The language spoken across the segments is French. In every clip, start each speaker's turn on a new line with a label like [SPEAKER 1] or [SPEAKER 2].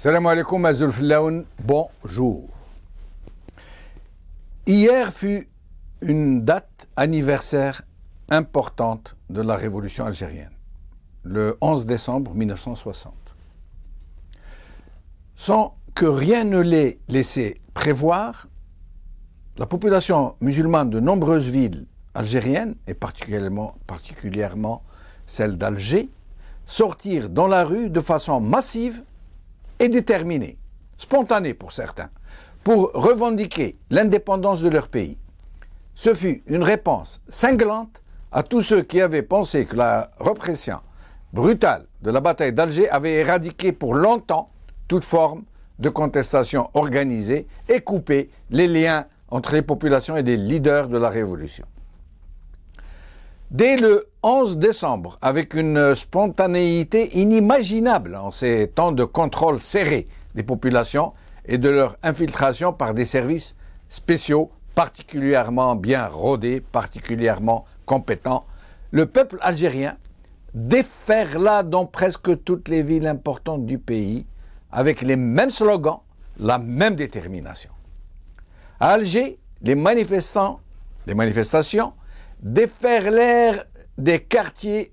[SPEAKER 1] Salam alaikum, Azul Filaoun, bonjour. Hier fut une date anniversaire importante de la révolution algérienne, le 11 décembre 1960. Sans que rien ne l'ait laissé prévoir, la population musulmane de nombreuses villes algériennes, et particulièrement celle d'Alger, sortirent dans la rue de façon massive et déterminée, spontanée pour certains, pour revendiquer l'indépendance de leur pays. Ce fut une réponse cinglante à tous ceux qui avaient pensé que la répression brutale de la bataille d'Alger avait éradiqué pour longtemps toute forme de contestation organisée et coupé les liens entre les populations et les leaders de la révolution. Dès le 11 décembre, avec une spontanéité inimaginable en ces temps de contrôle serré des populations et de leur infiltration par des services spéciaux particulièrement bien rodés, particulièrement compétents, le peuple algérien déferla dans presque toutes les villes importantes du pays avec les mêmes slogans, la même détermination. À Alger, les manifestations déferlèrent des quartiers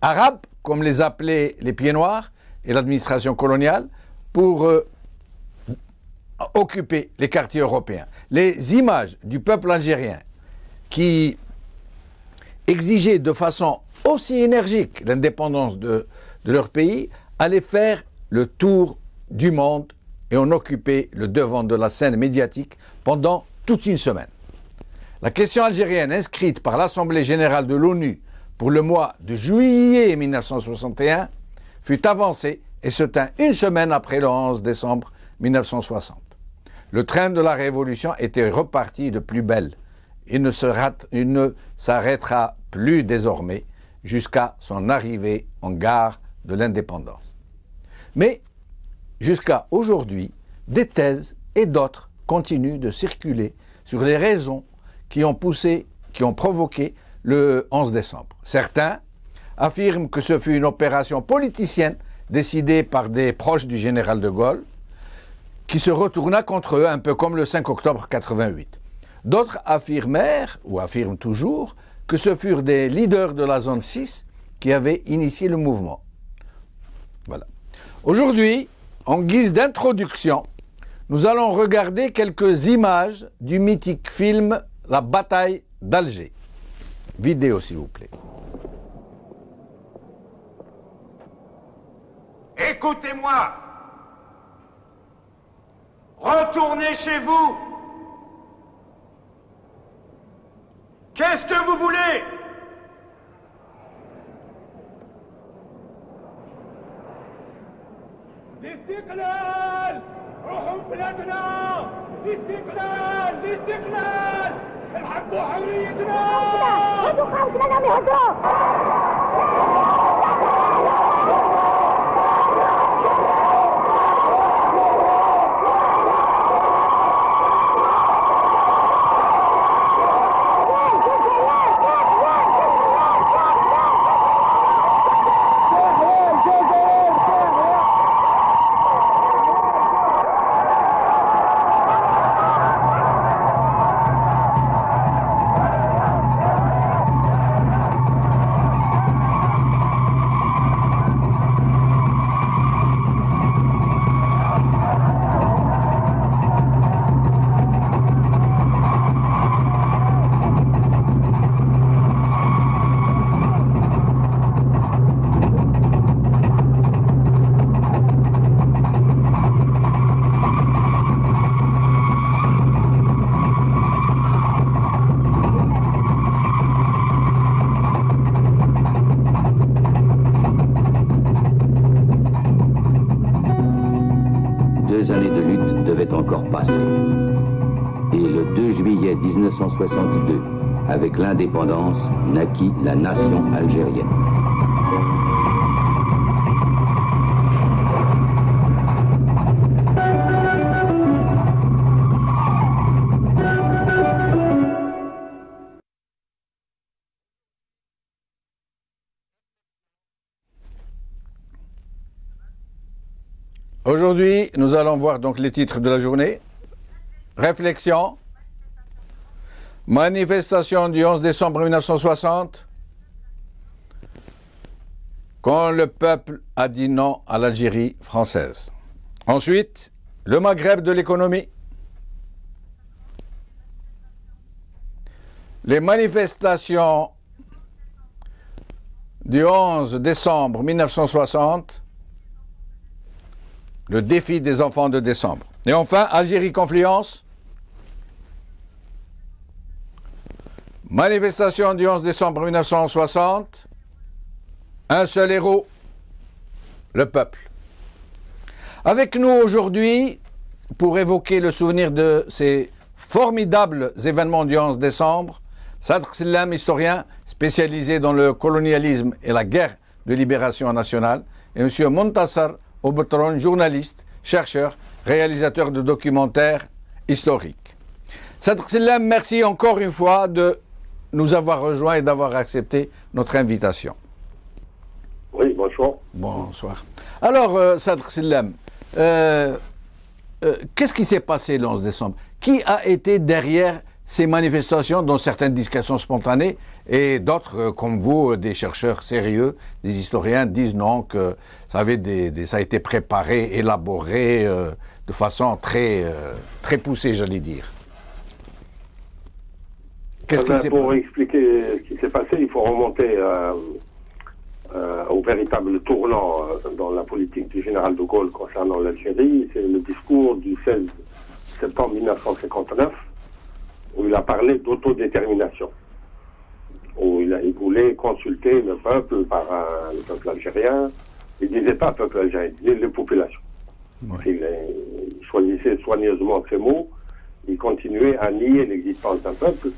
[SPEAKER 1] arabes, comme les appelaient les Pieds Noirs et l'administration coloniale, pour occuper les quartiers européens. Les images du peuple algérien qui exigeait de façon aussi énergique l'indépendance de leur pays allaient faire le tour du monde et ont occupé le devant de la scène médiatique pendant toute une semaine. La question algérienne inscrite par l'Assemblée générale de l'ONU pour le mois de juillet 1961 fut avancée et se tint une semaine après le 11 décembre 1960. Le train de la révolution était reparti de plus belle. Il ne s'arrêtera plus désormais jusqu'à son arrivée en gare de l'indépendance. Mais jusqu'à aujourd'hui, des thèses et d'autres continuent de circuler sur les raisons qui ont provoqué le 11 décembre. Certains affirment que ce fut une opération politicienne décidée par des proches du général de Gaulle qui se retourna contre eux, un peu comme le 5 octobre 88. D'autres affirmèrent, ou affirment toujours, que ce furent des leaders de la zone 6 qui avaient initié le mouvement. Voilà. Aujourd'hui, en guise d'introduction, nous allons regarder quelques images du mythique film La bataille d'Alger. Vidéo, s'il vous plaît.
[SPEAKER 2] Écoutez-moi. Retournez chez vous. Qu'est-ce que vous voulez? الاستقلال وحب بلادنا الاستقلال الاستقلال الحق حريتنا هدوا خالد لنا هدوا
[SPEAKER 3] 1962. Avec l'indépendance naquit la nation algérienne.
[SPEAKER 1] Aujourd'hui, nous allons voir donc les titres de la journée. Réflexion. Manifestation du 11 décembre 1960. Quand le peuple a dit non à l'Algérie française. Ensuite, le Maghreb de l'économie. Les manifestations du 11 décembre 1960. Le défi des enfants de décembre. Et enfin, Algérie Confluence. Manifestation du 11 décembre 1960. Un seul héros, le peuple. Avec nous aujourd'hui, pour évoquer le souvenir de ces formidables événements du 11 décembre, Sadr Sillam, historien spécialisé dans le colonialisme et la guerre de libération nationale, et M. Montassar Obotron, journaliste, chercheur, réalisateur de documentaires historiques. Sadr Sillam, merci encore une fois de nous avoir rejoints et d'avoir accepté notre invitation.
[SPEAKER 4] Oui, bonsoir.
[SPEAKER 1] Bonsoir. Alors, Sadr Sillam, qu'est-ce qui s'est passé le 11 décembre? Qui a été derrière ces manifestations, dont certaines disent qu'elles sont spontanées, et d'autres, comme vous, des chercheurs sérieux, des historiens, disent non, que ça a été préparé, élaboré de façon très poussée, j'allais dire.
[SPEAKER 4] Qu'est-ce qui s'est passé? Pour expliquer ce qui s'est passé, il faut remonter au véritable tournant dans la politique du général de Gaulle concernant l'Algérie. C'est le discours du 16 septembre 1959, où il a parlé d'autodétermination, où il voulait consulter le peuple le peuple algérien. Il ne disait pas peuple algérien, il disait les populations. Oui. Il choisissait soigneusement ces mots, il continuait à nier l'existence d'un peuple,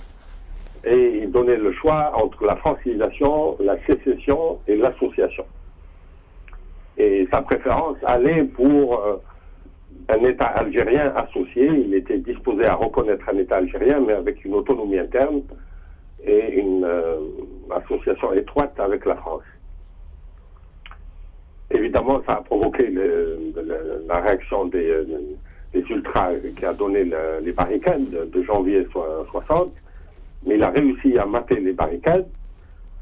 [SPEAKER 4] et il donnait le choix entre la francisation, la sécession et l'association. Et sa préférence allait pour un État algérien associé. Il était disposé à reconnaître un État algérien, mais avec une autonomie interne et une association étroite avec la France. Évidemment, ça a provoqué la réaction des ultras qui a donné les barricades de janvier 60, mais il a réussi à mater les barricades,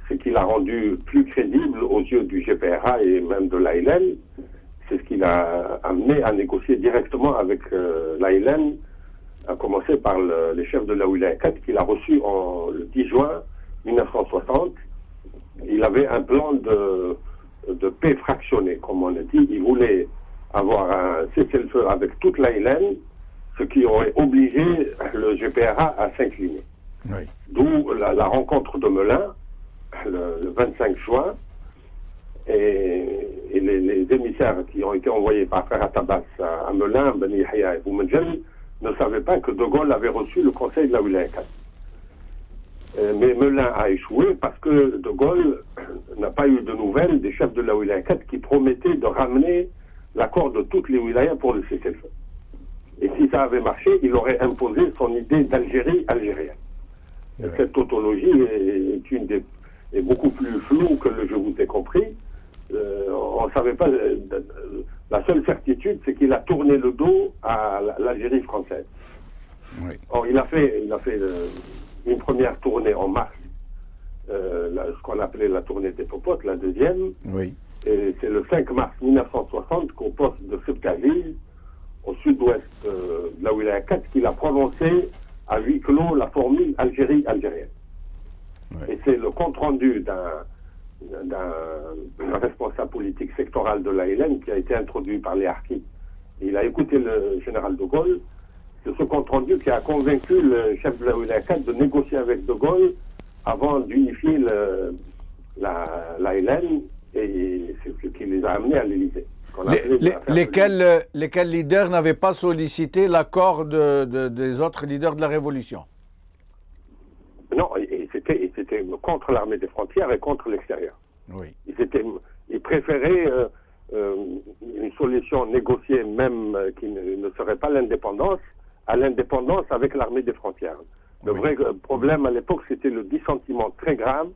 [SPEAKER 4] ce qui l'a rendu plus crédible aux yeux du GPRA et même de l'ALN. C'est ce qui l'a amené à négocier directement avec l'ALN, à commencer par les chefs de la Wilaya 4 qu'il a reçu le 10 juin 1960. Il avait un plan de paix fractionné, comme on a dit. Il voulait avoir un cessez-le-feu avec toute l'ALN, ce qui aurait obligé le GPRA à s'incliner. Oui. D'où la rencontre de Melun, le 25 juin, et les émissaires qui ont été envoyés par Ferhat Abbas à Melun, Beni Yahya et Boumendjel, ne savaient pas que De Gaulle avait reçu le conseil de la Wilaya 4. Mais Melun a échoué parce que De Gaulle n'a pas eu de nouvelles des chefs de la Wilaya 4 qui promettaient de ramener l'accord de toutes les wilayas pour le cessez-le-feu. Et si ça avait marché, il aurait imposé son idée d'Algérie algérienne. Ouais. Cette tautologie est beaucoup plus floue que le « je vous ai compris ». On ne savait pas. La seule certitude, c'est qu'il a tourné le dos à l'Algérie française. Oui. Or, il a fait une première tournée en mars, ce qu'on appelait la tournée des popotes, la deuxième. Oui. Et c'est le 5 mars 1960 qu'au poste de Septaville, au sud-ouest de la Wilaya 4, qu'il a prononcé à huis clos la formule Algérie algérienne. Oui. Et c'est le compte-rendu d'un responsable politique sectoral de l'ALN qui a été introduit par les harkis. Il a écouté le général de Gaulle. C'est ce compte-rendu qui a convaincu le chef de la Wilaya 4 de négocier avec de Gaulle avant d'unifier l'ALN, et c'est ce qui les a amenés à l'Élysée.
[SPEAKER 1] Lesquels leaders n'avaient pas sollicité l'accord des autres leaders de la Révolution?
[SPEAKER 4] étaient contre l'armée des frontières et contre l'extérieur.
[SPEAKER 1] Oui.
[SPEAKER 4] Ils préféraient une solution négociée même qui ne serait pas l'indépendance, à l'indépendance avec l'armée des frontières. Le vrai problème à l'époque, c'était le dissentiment très grave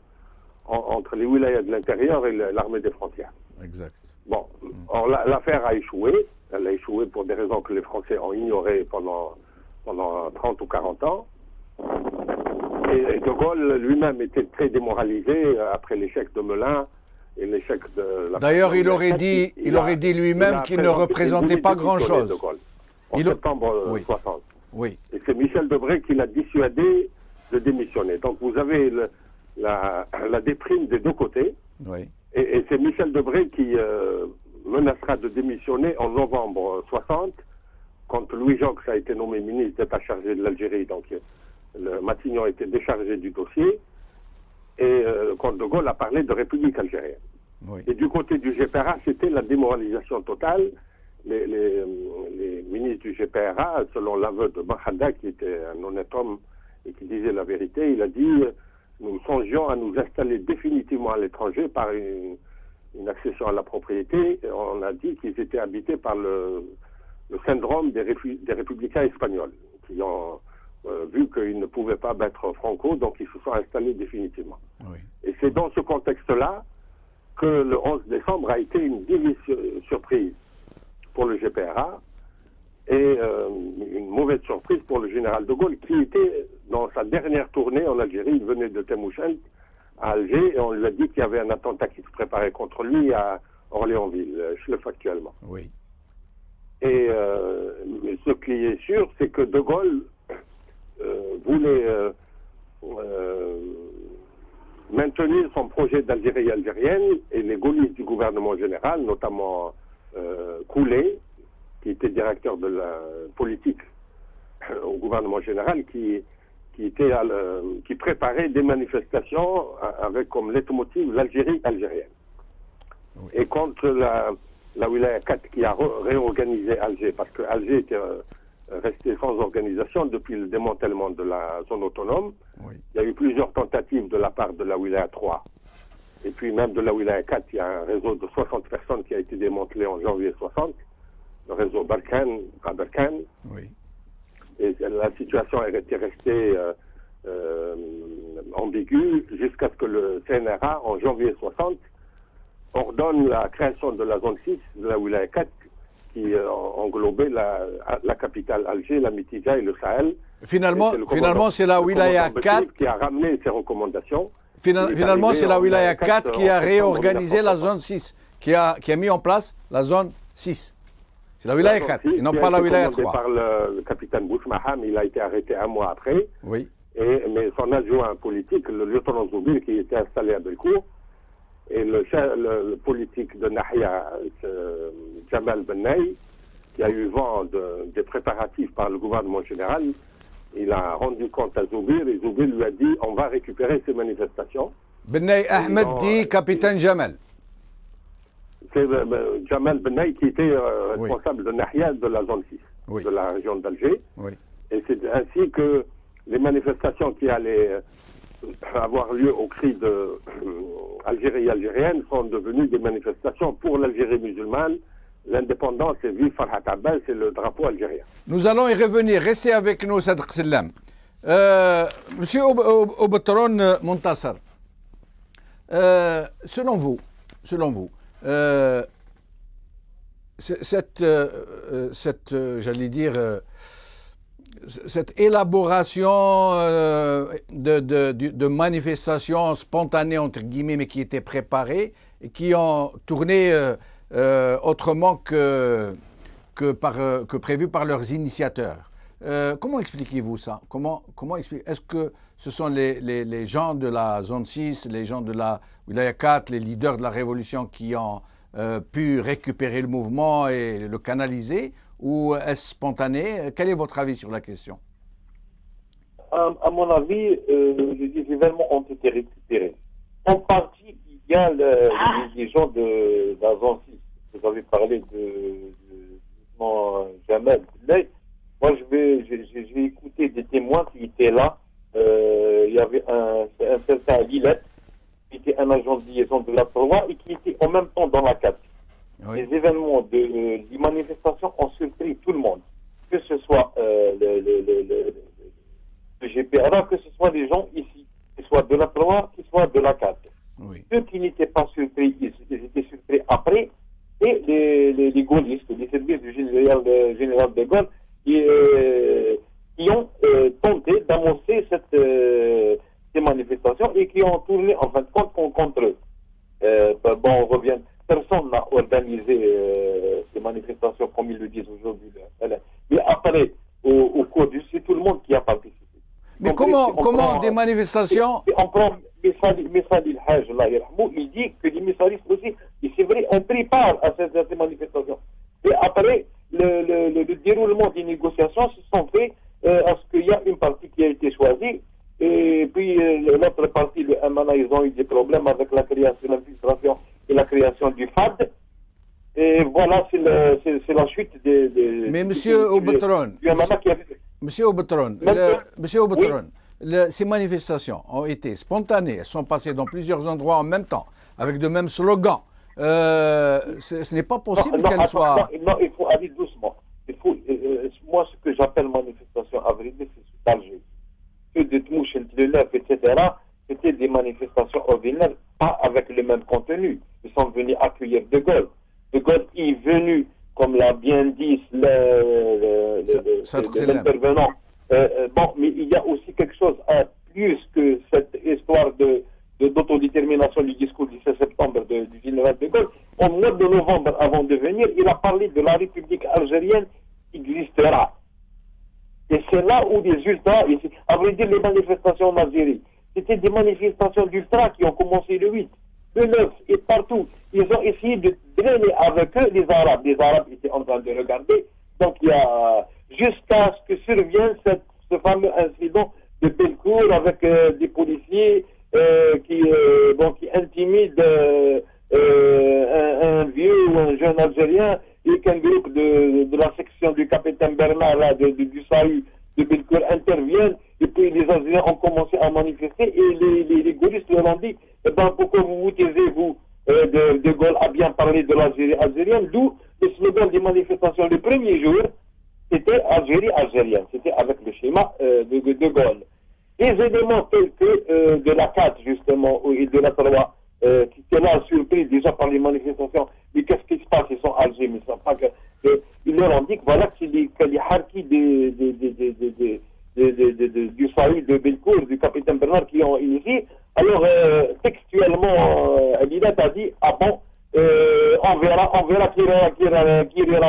[SPEAKER 4] entre les wilayas de l'intérieur et l'armée des frontières.
[SPEAKER 1] Exact.
[SPEAKER 4] Bon, or, l'affaire a échoué. Elle a échoué pour des raisons que les Français ont ignorées pendant 30 ou 40 ans. Et De Gaulle lui-même était très démoralisé après l'échec de Melun et l'échec de la...
[SPEAKER 1] D'ailleurs, il aurait dit lui-même qu'il ne représentait pas grand-chose.
[SPEAKER 4] En septembre 60.
[SPEAKER 1] Oui.
[SPEAKER 4] Et c'est Michel Debré qui l'a dissuadé de démissionner. Donc vous avez la déprime des deux côtés.
[SPEAKER 1] Oui.
[SPEAKER 4] Et c'est Michel Debré qui menacera de démissionner en novembre 60, quand Louis Jox a été nommé ministre d'État chargé de l'Algérie. Donc Matignon a été déchargé du dossier. Et quand De Gaulle a parlé de République algérienne.
[SPEAKER 1] Oui.
[SPEAKER 4] Et du côté du GPRA, c'était la démoralisation totale. Les ministres du GPRA, selon l'aveu de Mahada, qui était un honnête homme et qui disait la vérité, il a dit nous songions à nous installer définitivement à l'étranger par une accession à la propriété. On a dit qu'ils étaient habités par le syndrome des républicains espagnols, qui ont vu qu'ils ne pouvaient pas battre Franco, donc ils se sont installés définitivement.
[SPEAKER 1] Oui.
[SPEAKER 4] Et c'est dans ce contexte-là que le 11 décembre a été une vive surprise pour le GPRA et une mauvaise surprise pour le général de Gaulle, qui était dans sa dernière tournée en Algérie. Il venait de Temouchent à Alger et on lui a dit qu'il y avait un attentat qui se préparait contre lui à Orléansville, Chlef actuellement.
[SPEAKER 1] Oui.
[SPEAKER 4] Et ce qui est sûr, c'est que de Gaulle voulait maintenir son projet d'Algérie algérienne, et les gaullistes du gouvernement général, notamment Coulet, qui était directeur de la politique au gouvernement général, qui préparait des manifestations avec comme leitmotiv l'Algérie algérienne. Oui. Et contre la Wilaya 4 qui a réorganisé Alger, parce que Alger était resté sans organisation depuis le démantèlement de la zone autonome. Oui. Il y a eu plusieurs tentatives de la part de la Wilaya 3. Et puis même de la Wilaya 4, il y a un réseau de 60 personnes qui a été démantelé en janvier 60, le réseau Barkhane à Barkhane. Oui. Et la situation était restée ambiguë jusqu'à ce que le CNRA, en janvier 60, ordonne la création de la zone 6 de la Wilaya 4, qui englobait la capitale Alger, la Mitidja et le Sahel.
[SPEAKER 1] Finalement, c'est la Wilaya 4
[SPEAKER 4] qui a ramené ses recommandations.
[SPEAKER 1] Finalement, c'est la Wilaya 4 qui a réorganisé la zone 6, qui a mis en place la zone 6. C'est la Wilaya 4, et non pas la Wilaya 3.
[SPEAKER 4] Par le capitaine Bouchmaham, il a été arrêté un mois après.
[SPEAKER 1] Oui.
[SPEAKER 4] Mais son adjoint politique, le lieutenant Zoubil, qui était installé à Belcourt, et le politique de Nahia, Jamal Benay, qui a eu vent des préparatifs par le gouvernement général, il a rendu compte à Zoubil, et Zoubil lui a dit on va récupérer ces manifestations.
[SPEAKER 1] Benay Ahmed dit capitaine Jamal.
[SPEAKER 4] C'est Jamal Benay qui était responsable de Nahia, de la zone 6, de la région d'Alger. Oui. Et c'est ainsi que les manifestations qui allaient avoir lieu au cri de Algérie algérienne sont devenues des manifestations pour l'Algérie musulmane, l'indépendance et vive Farhat Abbas, c'est le drapeau algérien.
[SPEAKER 1] Nous allons y revenir. Restez avec nous, Sadr Sellam. Monsieur Oubetron Montassar, selon vous, j'allais dire, cette élaboration de manifestations spontanées, entre guillemets, mais qui étaient préparées et qui ont tourné autrement que prévu par leurs initiateurs. Comment expliquez-vous ça? Est-ce que ce sont les gens de la zone 6, les gens de la Wilaya 4, les leaders de la révolution qui ont pu récupérer le mouvement et le canaliser, ou est-ce spontané? Quel est votre avis sur la question?
[SPEAKER 5] À mon avis, les événements ont été récupérés. En partie, il y a les gens de la zone 6. Vous avez parlé de Jamal. Moi, j'ai écouté des témoins qui étaient là. Il y avait un certain à Lillette, qui était un agent de liaison de la Troa et qui était en même temps dans la 4.
[SPEAKER 1] Oui.
[SPEAKER 5] Les événements des manifestations ont surpris tout le monde, que ce soit le GPRA, que ce soit les gens ici, que ce soit de la Troa, que ce soit de la 4.
[SPEAKER 1] Oui.
[SPEAKER 5] Ceux qui n'étaient pas surpris, ils étaient surpris après, et les gaullistes, les services du général de Gaulle, qui ont tenté d'annoncer ces manifestations et qui ont tourné en fin de compte contre eux. Bon, on revient. Personne n'a organisé ces manifestations comme ils le disent aujourd'hui. Mais après, au cours du c'est tout le monde qui a participé.
[SPEAKER 1] Mais comment des manifestations...
[SPEAKER 5] On prend Messali El-Hajj, il dit que les messaristes aussi, et c'est vrai, ont pris part à ces manifestations. Et après, le déroulement des négociations se sont faits à ce qu'il y a une partie qui a été choisie, et puis l'autre partie, le MNA, ils ont eu des problèmes avec la création, l'infiltration et la création du FAD. Et voilà, c'est la chute des...
[SPEAKER 1] Mais monsieur Oubetron, ces manifestations ont été spontanées, elles sont passées dans plusieurs endroits en même temps, avec de mêmes slogans. Ce n'est pas possible qu'elles soient...
[SPEAKER 5] Non, il faut aller doucement. Moi, ce que j'appelle manifestation à vrai dire, c'est sous Alger. Ceux de Tmouch, le Neuf, etc., c'était des manifestations ordinaires, pas avec le même contenu. Ils sont venus accueillir De Gaulle. De Gaulle est venu, comme l'a bien dit l'intervenant. Bon, mais il y a aussi quelque chose plus que cette histoire d'autodétermination du discours du 16 septembre du général de Gaulle. Au mois de novembre, avant de venir, il a parlé de la République algérienne qui existera. Et c'est là où les ultras, à vrai dire, les manifestations en Algérie, c'était des manifestations d'ultras qui ont commencé le 8, le 9 et partout. Ils ont essayé de drainer avec eux les Arabes. Les Arabes étaient en train de regarder. Donc il y a, jusqu'à ce que survienne ce fameux incident de Bellecour avec des policiers qui intimident un vieux ou un jeune Algérien et qu'un groupe de la section du capitaine Bernard là, du SAU de Bellecour interviennent et puis les Algériens ont commencé à manifester et les gaullistes leur ont dit pourquoi vous vous taisez vous de Gaulle a bien parlé de l'Algérie algérienne, d'où le slogan des manifestations le premier jour c'était Algérie algérienne, c'était avec le schéma de Gaulle. Des éléments tels que de la 4 justement et de la 3 qui étaient là surpris déjà par les manifestations, mais qu'est-ce qui se passe, ils sont Algériens, mais ils ne savent pas que ils leur ont dit que voilà que c'est les harkis du Saïd de Bellecour, du capitaine Bernard qui ont initié. Alors textuellement, Lillet a dit on verra qui ira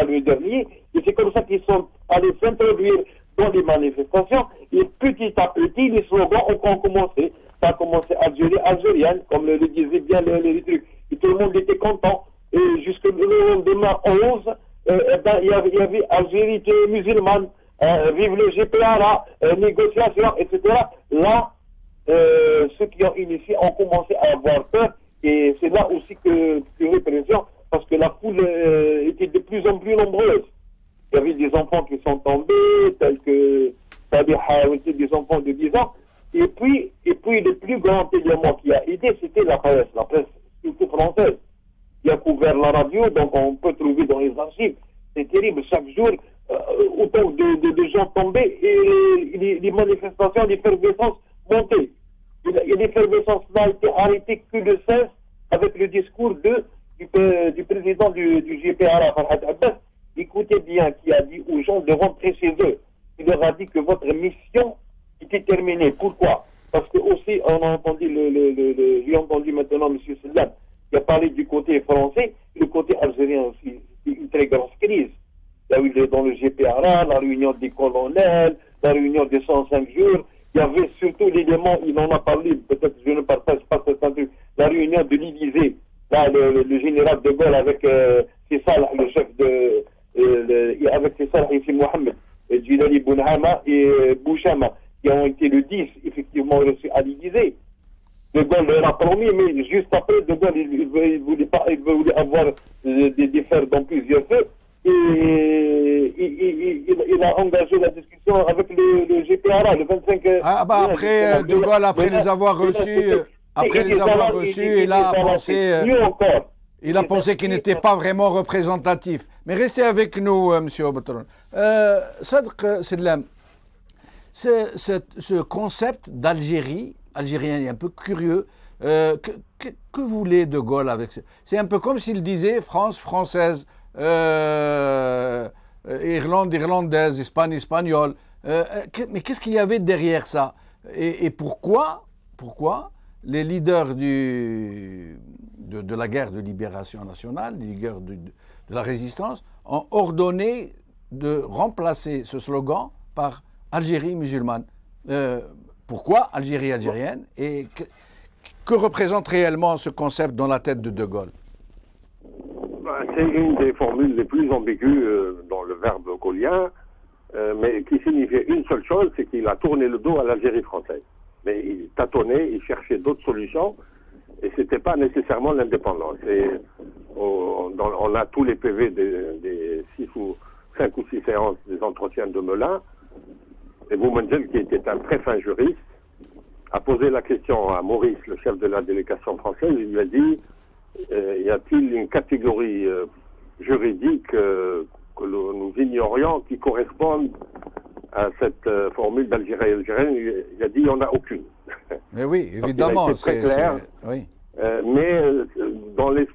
[SPEAKER 5] le dernier. Et c'est comme ça qu'ils sont allés s'introduire dans les manifestations. Et petit à petit, les slogans ont commencé. Ça a commencé algérienne, comme le disaient bien les trucs. Et tout le monde était content. Et jusque le lendemain 11, il y avait Algérie musulmane, vive le GPRA, négociation, etc. Là, ceux qui ont initié ont commencé à avoir peur. Et c'est là aussi que répression, parce que la foule était de plus en plus nombreuse. Il y avait des enfants qui sont tombés, tels que des enfants de 10 ans. Et puis le plus grand élément qui a aidé, c'était la presse surtout française, qui a couvert la radio, donc on peut trouver dans les archives. C'est terrible, chaque jour, autant de gens tombaient et les manifestations, l'effervescence montait. Et l'effervescence n'a été arrêtée que le 16 avec le discours du président du GPRA, Farhad Abbas. Écoutez bien, qui a dit aux gens de rentrer chez eux. Il leur a dit que votre mission était terminée. Pourquoi? Parce que aussi, on a entendu j'ai entendu maintenant M. Sellan qui a parlé du côté français, le côté algérien aussi. C'est une très grosse crise. Il y a eu dans le GPRA, la réunion des colonels, la réunion des 105 jours. Il y avait surtout l'élément, il en a parlé, peut-être je ne partage pas certains trucs, la réunion de l'Élysée. Là, le général de Gaulle avec Salah, le chef avec Salah Issi Mohamed, Djilali Bounhama et Bouchama, qui ont été le 10, effectivement, reçus à l'Élysée. De Gaulle leur a promis, mais juste après, De Gaulle, il voulait avoir des fers dans plusieurs feux. Et il a engagé la discussion avec le GPRA le 25
[SPEAKER 1] après De Gaulle, après les avoir reçus, après les avoir reçus, il a pensé...
[SPEAKER 5] Mieux encore.
[SPEAKER 1] Il a pensé qu'il n'était pas vraiment représentatif. Mais restez avec nous, Monsieur Obatron. Sadr Sedlem, ce concept d'Algérie, algérien, est un peu curieux. Que voulait De Gaulle avec ça? C'est un peu comme s'il disait France, française, Irlande, irlandaise, Espagne, espagnole. Mais qu'est-ce qu'il y avait derrière ça? Et pourquoi les leaders de la guerre de libération nationale, les leaders de la résistance, ont ordonné de remplacer ce slogan par Algérie musulmane? Pourquoi Algérie algérienne? Et que représente réellement ce concept dans la tête de De Gaulle?
[SPEAKER 4] C'est une des formules les plus ambiguës dans le verbe gaullien, mais qui signifiait une seule chose, c'est qu'il a tourné le dos à l'Algérie française. Mais il tâtonnait, il cherchait d'autres solutions, et ce n'était pas nécessairement l'indépendance. On a tous les PV des 5 ou 6 séances des entretiens de Melun, et Boumendjel, qui était un très fin juriste, a posé la question à Maurice, le chef de la délégation française. Il lui a dit, y a-t-il une catégorie juridique que nous ignorions qui corresponde à cette formule d'Algérie algérienne? Il a dit, il n'y en a aucune.
[SPEAKER 1] Mais oui, évidemment.
[SPEAKER 4] C'est très clair.
[SPEAKER 1] Oui.
[SPEAKER 4] Mais dans les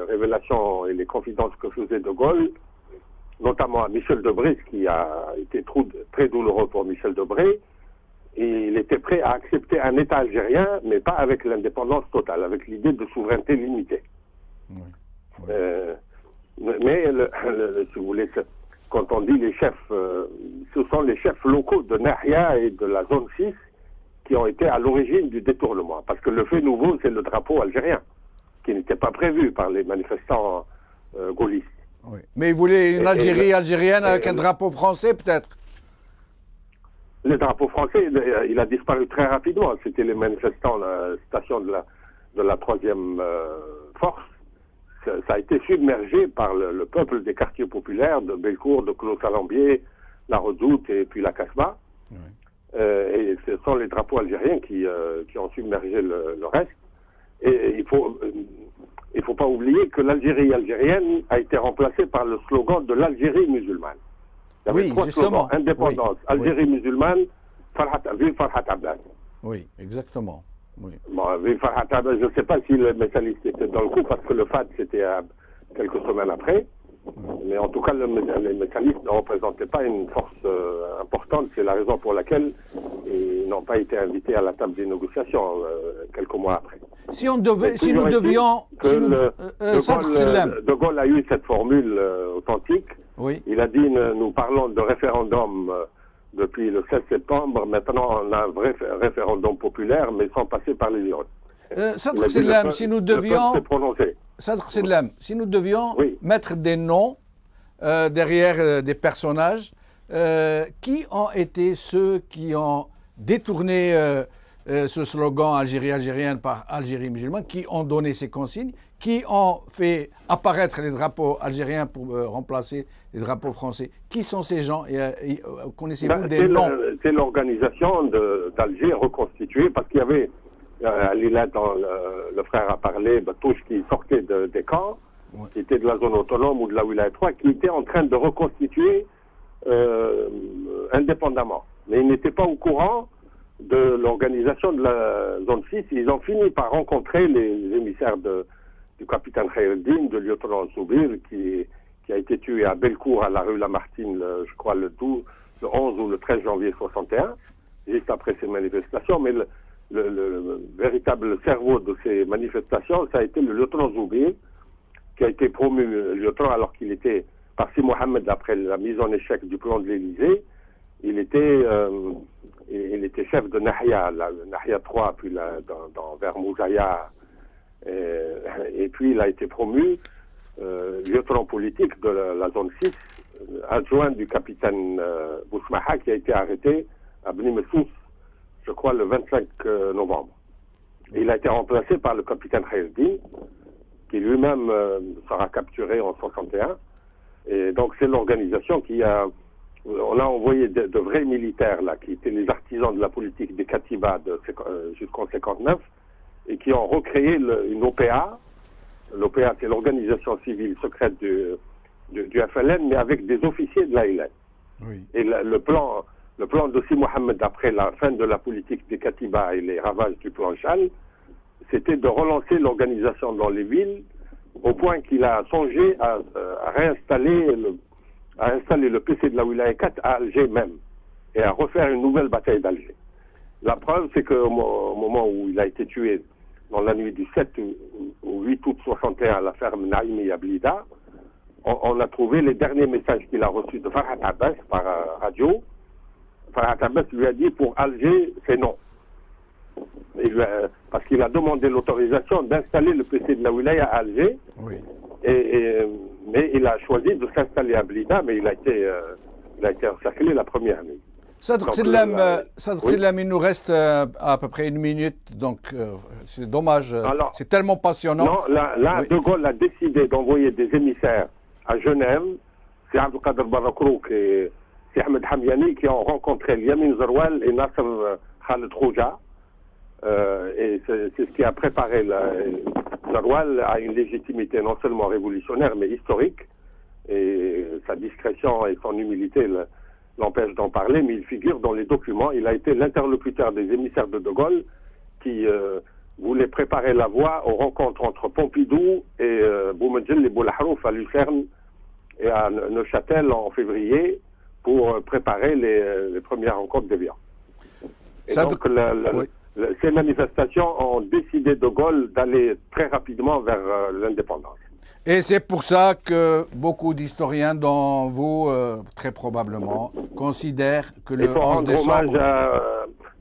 [SPEAKER 4] révélations et les confidences que faisait De Gaulle, notamment à Michel Debré, ce qui a été très douloureux pour Michel Debré, il était prêt à accepter un État algérien, mais pas avec l'indépendance totale, avec l'idée de souveraineté limitée.
[SPEAKER 1] Oui.
[SPEAKER 4] Mais, si vous voulez, quand on dit les chefs, ce sont les chefs locaux de Nahia et de la zone 6 qui ont été à l'origine du détournement. Parce que le fait nouveau, c'est le drapeau algérien, qui n'était pas prévu par les manifestants gaullistes.
[SPEAKER 1] Oui. Mais il voulait une Algérie algérienne avec un drapeau français, peut-être?
[SPEAKER 4] Le drapeau français, il a disparu très rapidement. C'était les manifestants, la station de la 3e force. Ça a été submergé par le peuple des quartiers populaires de Bellecour, de Clos-Salambier, la Redoute et puis la Casbah. Oui. Et ce sont les drapeaux algériens qui ont submergé le reste. Et il faut pas oublier que l'Algérie algérienne a été remplacée par le slogan de l'Algérie musulmane. Il y avait 3 slogans: indépendance, oui. Algérie musulmane, vive Farhat Abbas.
[SPEAKER 1] Oui, exactement. Oui.
[SPEAKER 4] Bon, vive Farhat Abbas, je ne sais pas si le métaliste était dans le coup, parce que le FAD c'était quelques semaines après. Mais en tout cas, les métallistes ne représentaient pas une force importante. C'est la raison pour laquelle ils n'ont pas été invités à la table des négociations quelques mois après.
[SPEAKER 1] Si nous devions...
[SPEAKER 4] De Gaulle a eu cette formule authentique.
[SPEAKER 1] Oui.
[SPEAKER 4] Il a dit, nous parlons de référendum depuis le 16 septembre. Maintenant, on a un vrai référendum populaire, mais sans passer par les urnes.
[SPEAKER 1] Sadr Sedlem, si nous devions... Sadr Sedlem, si nous devions mettre des noms derrière des personnages, qui ont été ceux qui ont détourné ce slogan Algérie algérienne par Algérie musulmane, qui ont donné ces consignes, qui ont fait apparaître les drapeaux algériens pour remplacer les drapeaux français? Qui sont ces gens? Connaissez-vous des noms?
[SPEAKER 4] C'est l'organisation d'Alger reconstituée, parce qu'il y avait... Lila, le frère a parlé, Batouche, qui sortait des camps, qui était de la zone autonome ou de la Wilaya 3, qui était en train de reconstituer indépendamment. Mais ils n'étaient pas au courant de l'organisation de la zone 6. Ils ont fini par rencontrer les émissaires du capitaine Khayreddin, de lieutenant Soubir, qui a été tué à Bellecour, à la rue Lamartine, je crois le 11 ou le 13 janvier 61, juste après ces manifestations. Mais le véritable cerveau de ces manifestations, ça a été le lieutenant Zoubir, qui a été promu lieutenant alors qu'il était par Si Mohamed après la mise en échec du plan de l'Élysée. Il était chef de Nahia, Nahia 3, puis vers Mouzaya, et puis il a été promu lieutenant politique de la zone 6, adjoint du capitaine Bousmaha, qui a été arrêté à Bni Messous, je crois, le 25 novembre. Et il a été remplacé par le capitaine Khayreddin, qui lui-même sera capturé en 61. Et donc c'est l'organisation qui a... On a envoyé de vrais militaires, là, qui étaient les artisans de la politique des Katiba jusqu'en 59, et qui ont recréé une OPA. L'OPA, c'est l'organisation civile secrète du FLN, mais avec des officiers de l'ALN.
[SPEAKER 1] Oui.
[SPEAKER 4] Et le plan de Si Mohamed, après la fin de la politique des Katiba et les ravages du plan Chal, c'était de relancer l'organisation dans les villes, au point qu'il a songé à réinstaller le PC de la Wilaya 4 à Alger même, et à refaire une nouvelle bataille d'Alger. La preuve, c'est qu'au moment où il a été tué, dans la nuit du 7 au 8 août 61 à la ferme Naïmi à Blida, on a trouvé les derniers messages qu'il a reçus de Farhat Abbas par radio. Farhat Abbas lui a dit pour Alger, c'est non. Parce qu'il a demandé l'autorisation d'installer le PC de la Wilaya à Alger.
[SPEAKER 1] Oui.
[SPEAKER 4] Mais il a choisi de s'installer à Blida, mais il a été encerclé la première nuit.
[SPEAKER 1] Sadr Sillam, il nous reste à peu près 1 minute, donc c'est dommage.
[SPEAKER 4] Alors,
[SPEAKER 1] c'est tellement passionnant.
[SPEAKER 4] Non, là
[SPEAKER 1] oui.
[SPEAKER 4] De Gaulle a décidé d'envoyer des émissaires à Genève. C'est Abdelkader Barakrouk et c'est Ahmed Hamiani qui ont rencontré Yamin Zerwal et Nasser Khaled Khouja. Et c'est ce qui a préparé Zerwal à une légitimité non seulement révolutionnaire, mais historique. Et sa discrétion et son humilité l'empêchent d'en parler, mais il figure dans les documents. Il a été l'interlocuteur des émissaires de Gaulle qui voulaient préparer la voie aux rencontres entre Pompidou et Boumedjel et Boulahrouf à Lucerne et à Neuchâtel en février pour préparer les premières rencontres d'Évian. Et donc, ces manifestations ont décidé de Gaulle d'aller très rapidement vers l'indépendance.
[SPEAKER 1] Et c'est pour ça que beaucoup d'historiens, dont vous, très probablement, considèrent que le 11 décembre...
[SPEAKER 4] Il faut rendre hommage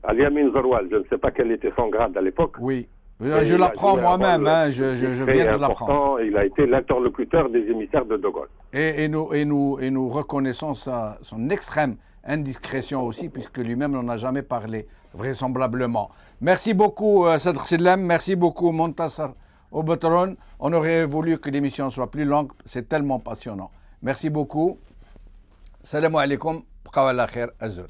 [SPEAKER 4] à Yamin Zerwal. Je ne sais pas quel était son grade à l'époque.
[SPEAKER 1] Oui, je l'apprends moi-même, je viens de l'apprendre.
[SPEAKER 4] Il a été l'interlocuteur des émissaires de Gaulle.
[SPEAKER 1] Et nous reconnaissons son extrême indiscrétion aussi, puisque lui-même n'en a jamais parlé, vraisemblablement. Merci beaucoup, Sadr Sillam, merci beaucoup, Montassar Obatron. On aurait voulu que l'émission soit plus longue, c'est tellement passionnant. Merci beaucoup. Salam alaikum, bqaw ala khair, azul.